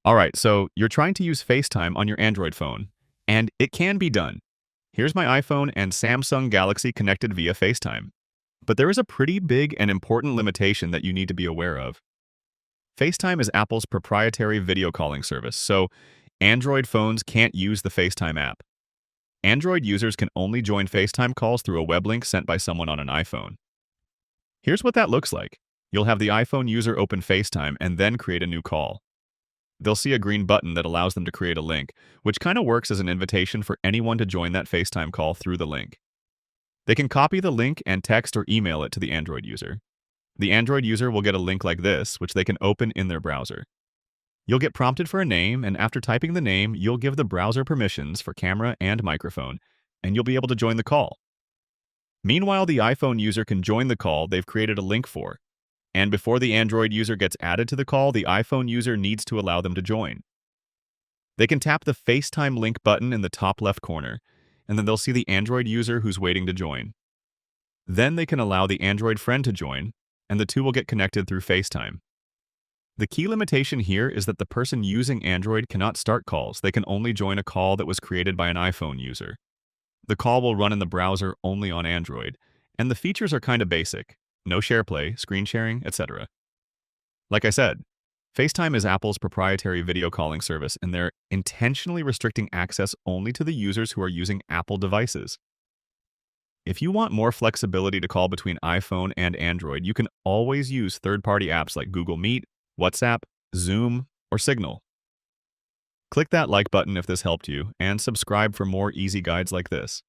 All right, so you're trying to use FaceTime on your Android phone, and it can be done. Here's my iPhone and Samsung Galaxy connected via FaceTime. But there is a pretty big and important limitation that you need to be aware of. FaceTime is Apple's proprietary video calling service, so Android phones can't use the FaceTime app. Android users can only join FaceTime calls through a web link sent by someone on an iPhone. Here's what that looks like. You'll have the iPhone user open FaceTime and then create a new call. They'll see a green button that allows them to create a link, which kind of works as an invitation for anyone to join that FaceTime call through the link. They can copy the link and text or email it to the Android user. The Android user will get a link like this, which they can open in their browser. You'll get prompted for a name, and after typing the name, you'll give the browser permissions for camera and microphone, and you'll be able to join the call. Meanwhile, the iPhone user can join the call they've created a link for, and before the Android user gets added to the call, the iPhone user needs to allow them to join. They can tap the FaceTime link button in the top left corner, and then they'll see the Android user who's waiting to join. Then they can allow the Android friend to join, and the two will get connected through FaceTime. The key limitation here is that the person using Android cannot start calls. They can only join a call that was created by an iPhone user. The call will run in the browser only on Android, and the features are kind of basic. No SharePlay, screen sharing, etc. Like I said, FaceTime is Apple's proprietary video calling service, and they're intentionally restricting access only to the users who are using Apple devices. If you want more flexibility to call between iPhone and Android, you can always use third-party apps like Google Meet, WhatsApp, Zoom, or Signal. Click that like button if this helped you, and subscribe for more easy guides like this.